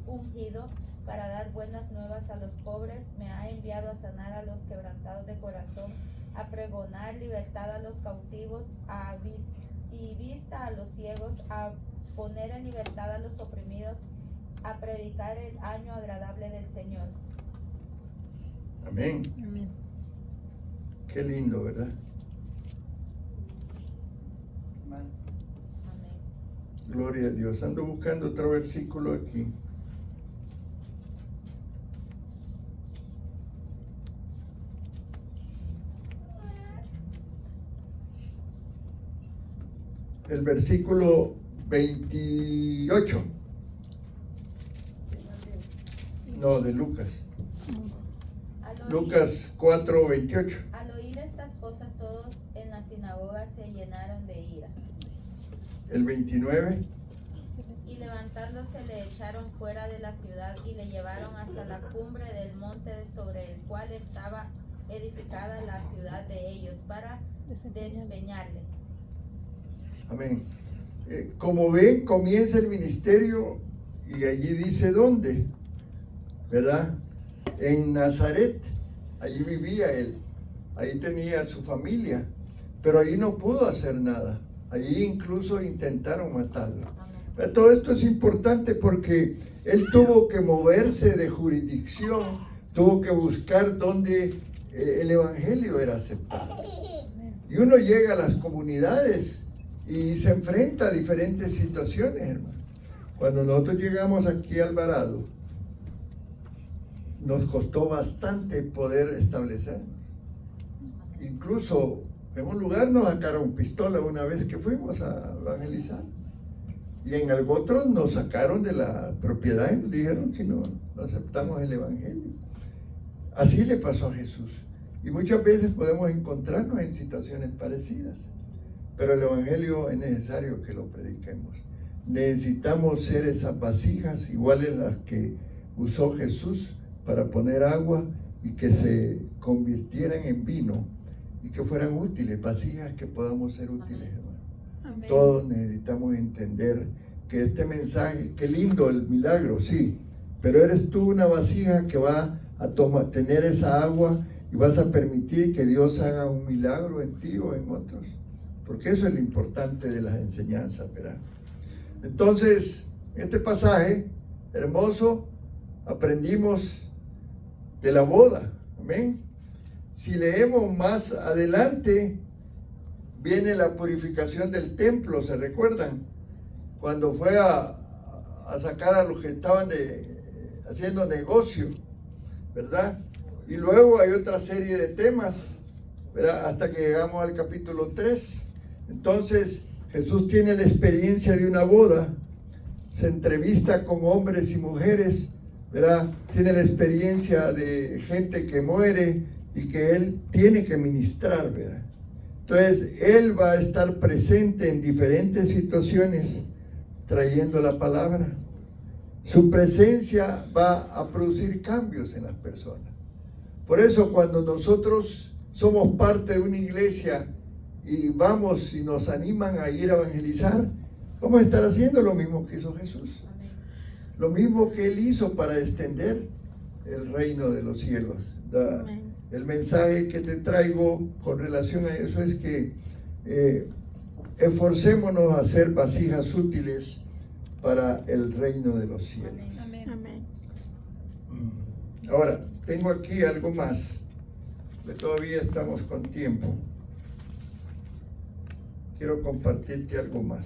ungido para dar buenas nuevas a los pobres, me ha enviado a sanar a los quebrantados de corazón, a pregonar libertad a los cautivos, y vista a los ciegos, a poner en libertad a los oprimidos, a predicar el año agradable del Señor. Amén. Amén. Qué lindo, ¿verdad? Amén. Gloria a Dios. Ando buscando otro versículo aquí. El versículo 28. No, de Lucas. Lucas 4, 28. Al oír estas cosas, todos en la sinagoga se llenaron de ira. El 29. Y levantándose le echaron fuera de la ciudad y le llevaron hasta la cumbre del monte sobre el cual estaba edificada la ciudad de ellos para despeñarle. Amén. Como ven, comienza el ministerio y allí dice dónde, ¿verdad? En Nazaret. Allí vivía él, ahí tenía su familia, pero allí no pudo hacer nada. Allí incluso intentaron matarlo. Pero todo esto es importante porque él tuvo que moverse de jurisdicción, tuvo que buscar donde el evangelio era aceptado. Y uno llega a las comunidades y se enfrenta a diferentes situaciones, hermano. Cuando nosotros llegamos aquí a Alvarado, nos costó bastante poder establecernos. Incluso en un lugar nos sacaron pistola una vez que fuimos a evangelizar. Y en otros nos sacaron de la propiedad y nos dijeron si no aceptamos el evangelio. Así le pasó a Jesús. Y muchas veces podemos encontrarnos en situaciones parecidas. Pero el evangelio es necesario que lo prediquemos. Necesitamos ser esas vasijas iguales a las que usó Jesús para poner agua y que se convirtieran en vino y que fueran útiles, vasijas que podamos ser útiles, hermano. Amén. Todos necesitamos entender que este mensaje, qué lindo el milagro, sí, pero eres tú una vasija que va a tener esa agua y vas a permitir que Dios haga un milagro en ti o en otros. porque eso es lo importante de las enseñanzas, ¿verdad? Entonces, este pasaje hermoso, aprendimos de la boda, amén. Si leemos más adelante, viene la purificación del templo, ¿se recuerdan? Cuando fue a sacar a los que estaban haciendo negocio, ¿verdad? Y luego hay otra serie de temas, ¿verdad? Hasta que llegamos al capítulo 3. Entonces, Jesús tiene la experiencia de una boda, se entrevista con hombres y mujeres, ¿verdad? Tiene la experiencia de gente que muere y que Él tiene que ministrar, ¿verdad? Entonces, Él va a estar presente en diferentes situaciones, trayendo la palabra. Su presencia va a producir cambios en las personas. Por eso, cuando nosotros somos parte de una iglesia y vamos y nos animan a ir a evangelizar, vamos a estar haciendo lo mismo que hizo Jesús. Lo mismo que Él hizo para extender el reino de los cielos. El mensaje que te traigo con relación a eso es que esforcémonos a hacer vasijas útiles para el reino de los cielos. Amén. Amén. Ahora, tengo aquí algo más, que todavía estamos con tiempo. Quiero compartirte algo más.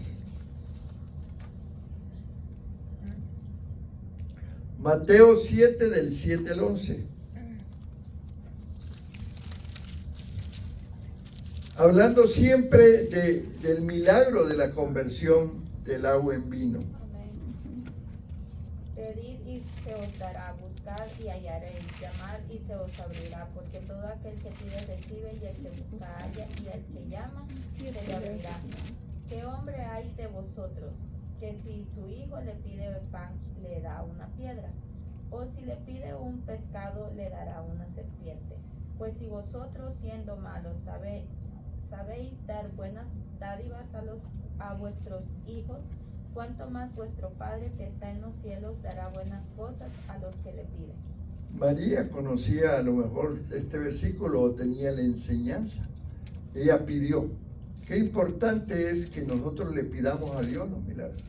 Mateo 7, del 7 al 11. Hablando siempre del milagro de la conversión del agua en vino. Pedid y se os dará, buscad y hallaréis, llamad y se os abrirá, porque todo aquel que pide recibe, y el que busca halla, y el que llama se le abrirá. ¿Qué hombre hay de vosotros que si su hijo le pide pan le da una piedra? ¿O si le pide un pescado le dará una serpiente? Pues si vosotros, siendo malos, sabéis dar buenas dádivas a vuestros hijos, cuánto más vuestro Padre que está en los cielos dará buenas cosas a los que le piden. María conocía a lo mejor este versículo o tenía la enseñanza. Ella pidió. Qué importante es que nosotros le pidamos a Dios los milagros.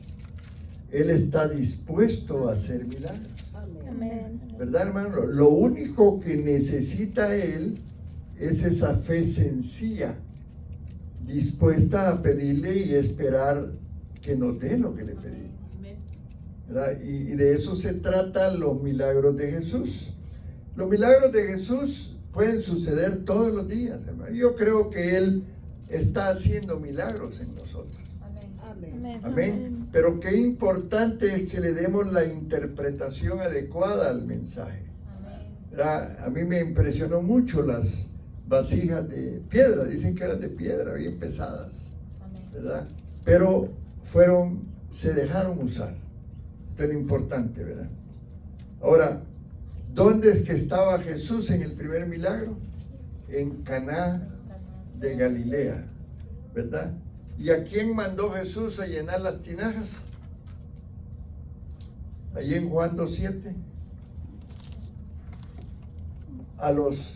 Él está dispuesto a hacer milagros. Amén. ¿Verdad, hermano? Lo único que necesita Él es esa fe sencilla, dispuesta a pedirle y esperar que nos dé lo que le pedimos. ¿Verdad? Y de eso se tratan los milagros de Jesús. Los milagros de Jesús pueden suceder todos los días, hermano. Yo creo que Él está haciendo milagros en nosotros. Amén. Amén. Pero qué importante es que le demos la interpretación adecuada al mensaje. Amén. ¿Verdad? A mí me impresionó mucho las vasijas de piedra, dicen que eran de piedra, bien pesadas, Amén. ¿verdad? Pero se dejaron usar. Esto es lo importante, ¿verdad? Ahora, ¿dónde es que estaba Jesús en el primer milagro? En Caná de Galilea, ¿verdad? ¿Y a quién mandó Jesús a llenar las tinajas? Allí en Juan 2:7. A los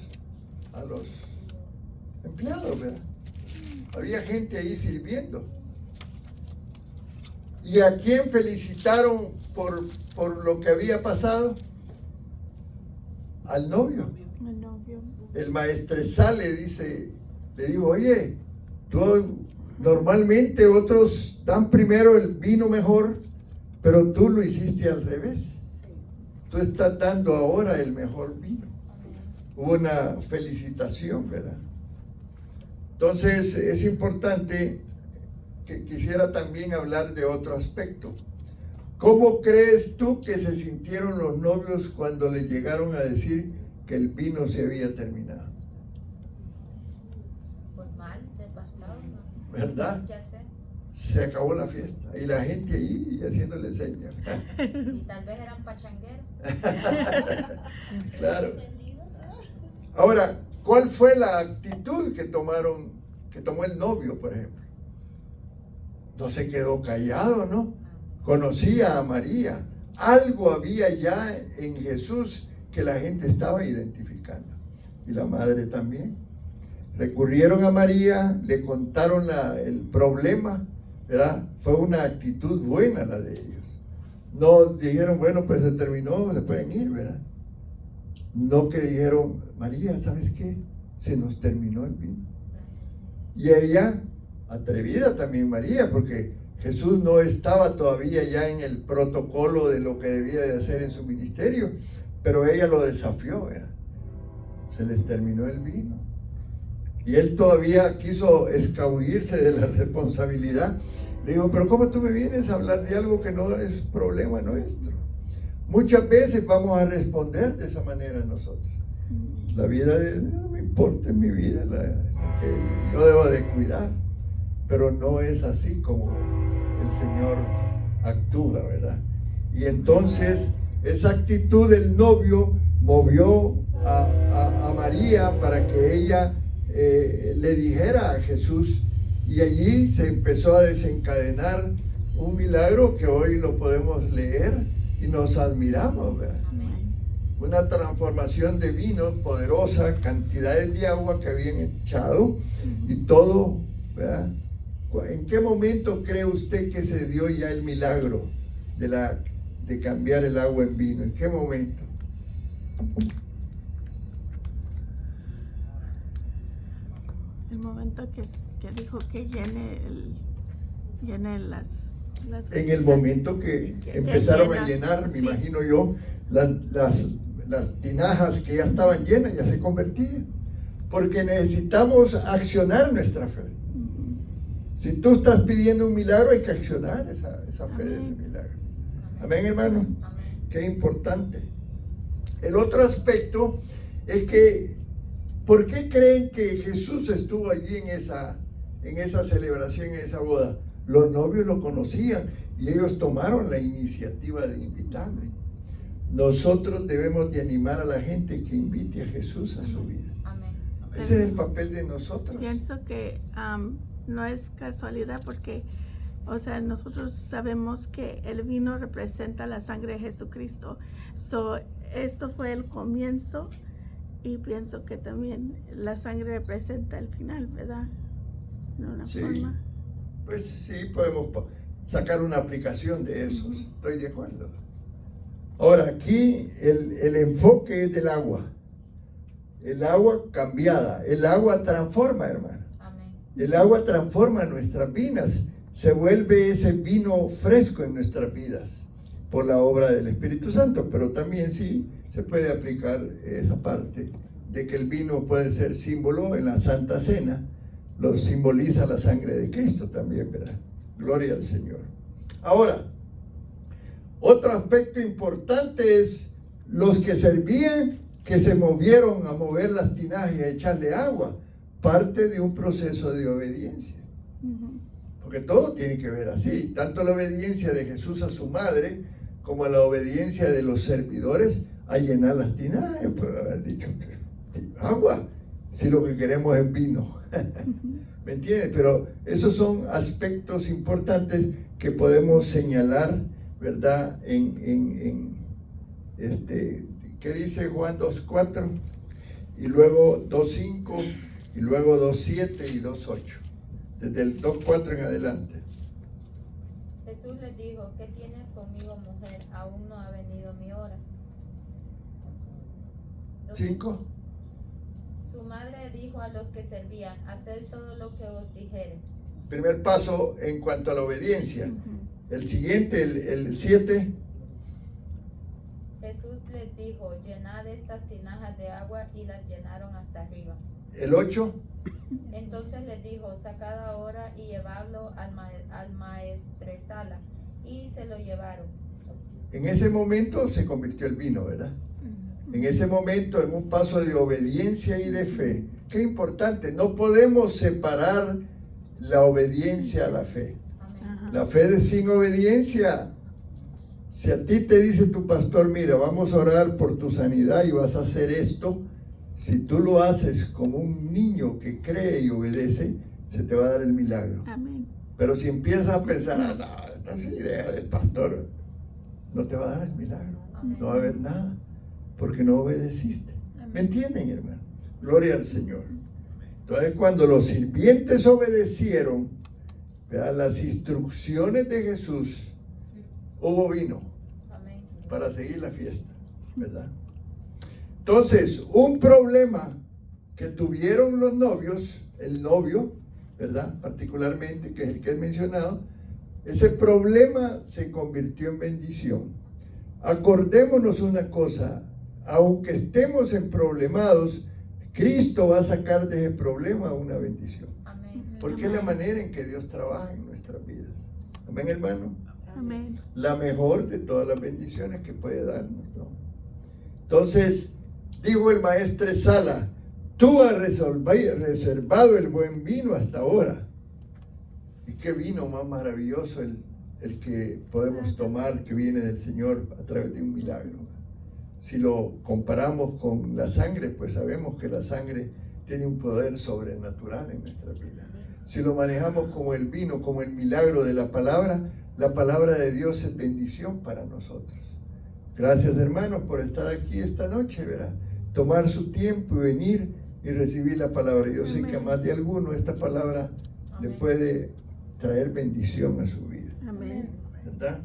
empleados, ¿verdad? Había gente ahí sirviendo. ¿Y a quién felicitaron por lo que había pasado? Al novio. El novio. El maestresal le dijo, oye, normalmente otros dan primero el vino mejor, pero tú lo hiciste al revés. Tú estás dando ahora el mejor vino. Hubo una felicitación, ¿verdad? Entonces es importante que quisiera también hablar de otro aspecto. ¿Cómo crees tú que se sintieron los novios cuando les llegaron a decir que el vino se había terminado? Pues mal, devastado, ¿no? ¿Verdad? ¿Qué hacer? Se acabó la fiesta y la gente ahí haciéndole señas. Y tal vez eran pachangueros. Claro. Ahora, ¿cuál fue la actitud que tomó el novio, por ejemplo? No se quedó callado, ¿no? Conocía a María. Algo había ya en Jesús que la gente estaba identificando. Y la madre también. recurrieron a María, le contaron el problema, ¿verdad? Fue una actitud buena la de ellos. No dijeron, bueno, pues se terminó, se pueden ir, ¿verdad? No que dijeron, María, ¿sabes qué? Se nos terminó el vino. Y ella, atrevida también María, porque Jesús no estaba todavía ya en el protocolo de lo que debía de hacer en su ministerio, pero ella lo desafió, ¿verdad? Se les terminó el vino. Y él todavía quiso escabullirse de la responsabilidad. Le digo, pero ¿cómo tú me vienes a hablar de algo que no es problema nuestro? Muchas veces vamos a responder de esa manera nosotros. La vida no me importa, en mi vida, que yo debo de cuidar. Pero no es así como el Señor actúa, ¿verdad? Y entonces esa actitud del novio movió a María para que ella le dijera a Jesús, y allí se empezó a desencadenar un milagro que hoy lo podemos leer y nos admiramos, ¿verdad? Amén. Una transformación de vino poderosa, cantidades de agua que habían echado y todo, ¿verdad? ¿En qué momento cree usted que se dio ya el milagro de cambiar el agua en vino? ¿En qué momento? El momento que dijo que llene las En el momento que empezaron a llenar, me sí. imagino yo, las tinajas que ya estaban llenas ya se convertían. Porque necesitamos accionar nuestra fe. Si tú estás pidiendo un milagro, hay que accionar esa fe de ese milagro. Amén, hermano. Amén. Qué importante. El otro aspecto es que, ¿por qué creen que Jesús estuvo allí en esa celebración, en esa boda? Los novios lo conocían y ellos tomaron la iniciativa de invitarle. Nosotros debemos de animar a la gente que invite a Jesús a su vida. Amén. Ese es el papel de nosotros. Pienso que no es casualidad porque, o sea, nosotros sabemos que el vino representa la sangre de Jesucristo. Esto fue el comienzo y pienso que también la sangre representa el final, ¿verdad? De una Sí. forma. Pues sí, podemos sacar una aplicación de eso. Estoy de acuerdo. Ahora, aquí el enfoque es del agua. El agua cambiada. El agua transforma, hermano. Amén. El agua transforma nuestras vidas. Se vuelve ese vino fresco en nuestras vidas por la obra del Espíritu Santo. Pero también sí se puede aplicar esa parte de que el vino puede ser símbolo en la Santa Cena. Lo simboliza la sangre de Cristo también, ¿verdad? Gloria al Señor. Ahora, otro aspecto importante es los que servían, que se movieron a mover las tinajas y a echarle agua. Parte de un proceso de obediencia. Porque todo tiene que ver así. Tanto la obediencia de Jesús a su madre, como la obediencia de los servidores a llenar las tinajas. Por haber dicho, agua, si lo que queremos es vino. ¿Me entiendes? Pero esos son aspectos importantes que podemos señalar, ¿verdad? ¿Qué dice Juan 2.4? Y luego 2.5, y luego 2.7 y 2.8. Desde el 2.4 en adelante. Jesús les dijo, ¿qué tienes conmigo, mujer? Aún no ha venido mi hora. 5. Su madre dijo a los que servían, haced todo lo que os dijere. Primer paso en cuanto a la obediencia. El siguiente, el 7. Jesús les dijo, llenad estas tinajas de agua, y las llenaron hasta arriba. El 8. Entonces les dijo, sacad ahora y llevadlo al maestresala. Y se lo llevaron. En ese momento se convirtió el vino, ¿verdad? En ese momento, en un paso de obediencia y de fe. Qué importante, no podemos separar la obediencia a la fe. Amén. La fe sin obediencia, si a ti te dice tu pastor, mira, vamos a orar por tu sanidad y vas a hacer esto, si tú lo haces como un niño que cree y obedece, se te va a dar el milagro. Amén. Pero si empiezas a pensar, no, esta es idea del pastor, no te va a dar el milagro, no va a haber nada, porque no obedeciste. ¿Me entienden, hermano? Gloria al Señor. Entonces, cuando los sirvientes obedecieron, ¿verdad?, las instrucciones de Jesús, hubo vino Amén. para seguir la fiesta, ¿verdad? Entonces, un problema que tuvieron los novios, el novio, ¿verdad?, particularmente, que es el que he mencionado, ese problema se convirtió en bendición. Acordémonos una cosa, aunque estemos en problemados, Cristo va a sacar de ese problema una bendición. Amén. Porque es la manera en que Dios trabaja en nuestras vidas. Amén, hermano. Amén. La mejor de todas las bendiciones que puede darnos, ¿no? Entonces, dijo el maestro Sala, tú has reservado el buen vino hasta ahora. Y qué vino más maravilloso el que podemos tomar, que viene del Señor a través de un milagro. Si lo comparamos con la sangre, pues sabemos que la sangre tiene un poder sobrenatural en nuestra vida. Si lo manejamos como el vino, como el milagro de la palabra de Dios es bendición para nosotros. Gracias, hermanos, por estar aquí esta noche, ¿verdad? Tomar su tiempo y venir y recibir la palabra. Yo sé que a más de alguno esta palabra le puede traer bendición a su vida. Amén. ¿Verdad?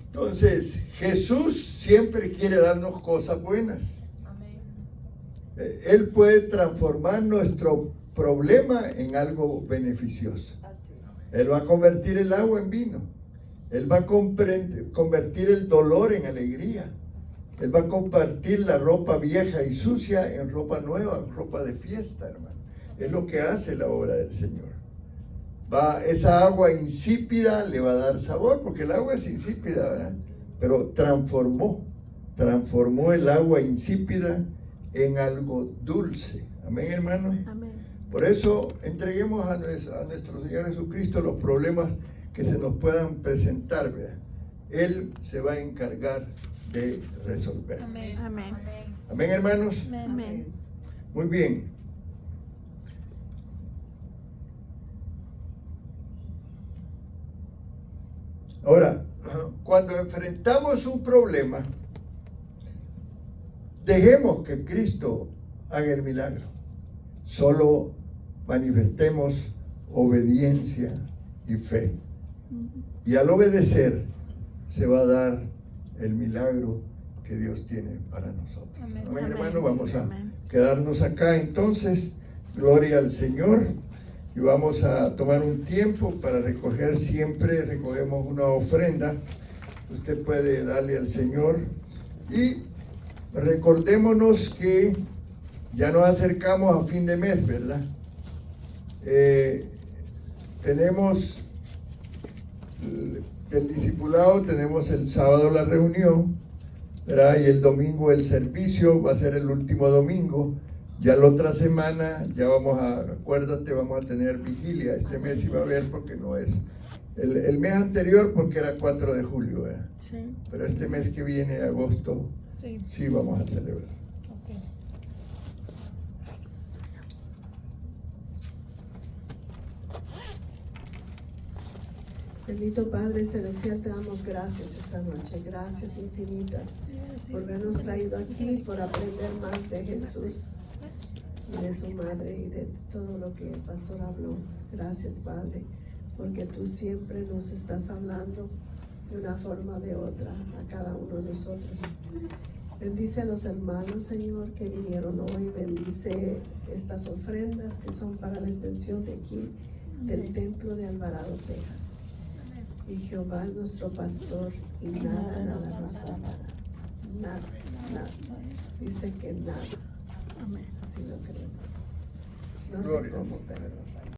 Entonces, Jesús siempre quiere darnos cosas buenas. Amén. Él puede transformar nuestro problema en algo beneficioso. Él va a convertir el agua en vino. Él va a convertir el dolor en alegría. Él va a convertir la ropa vieja y sucia en ropa nueva, en ropa de fiesta, hermano. Es lo que hace la obra del Señor. Esa agua insípida le va a dar sabor, porque el agua es insípida, ¿verdad? Pero transformó el agua insípida en algo dulce. Amén, hermano. Amén. Por eso entreguemos a nuestro Señor Jesucristo los problemas que se nos puedan presentar, ¿verdad? Él se va a encargar de resolver. Amén. Amén. Amén. Amén, hermanos. Amén. Muy bien. Ahora, cuando enfrentamos un problema, dejemos que Cristo haga el milagro. Solo manifestemos obediencia y fe. Y al obedecer se va a dar el milagro que Dios tiene para nosotros. Amén. Amén, Amén. hermano. Vamos a Amén. quedarnos acá entonces. Gloria al Señor. Y vamos a tomar un tiempo para recoger, siempre recogemos una ofrenda. Usted puede darle al Señor. Y recordémonos que ya nos acercamos a fin de mes, ¿verdad? Tenemos el discipulado, tenemos el sábado la reunión, ¿verdad? Y el domingo el servicio, va a ser el último domingo. Ya la otra semana, acuérdate, vamos a tener vigilia. Este mes iba a haber porque no es. El mes anterior porque era 4 de julio, ¿verdad? Sí. Pero este mes que viene, agosto, Sí. sí vamos a celebrar. Ok. Bendito Padre Celestial, te damos gracias esta noche, gracias infinitas por habernos traído aquí, por aprender más de Jesús y de su madre y de todo lo que el pastor habló. Gracias, Padre, porque tú siempre nos estás hablando de una forma o de otra a cada uno de nosotros. Bendice a los hermanos, Señor, que vinieron hoy. Bendice estas ofrendas que son para la extensión de aquí, del templo de Alvarado, Texas. Y Jehová es nuestro pastor y nada nos faltará. Nada. Dice que nada. Amén. Así lo creemos. No sé Gloria. cómo, pero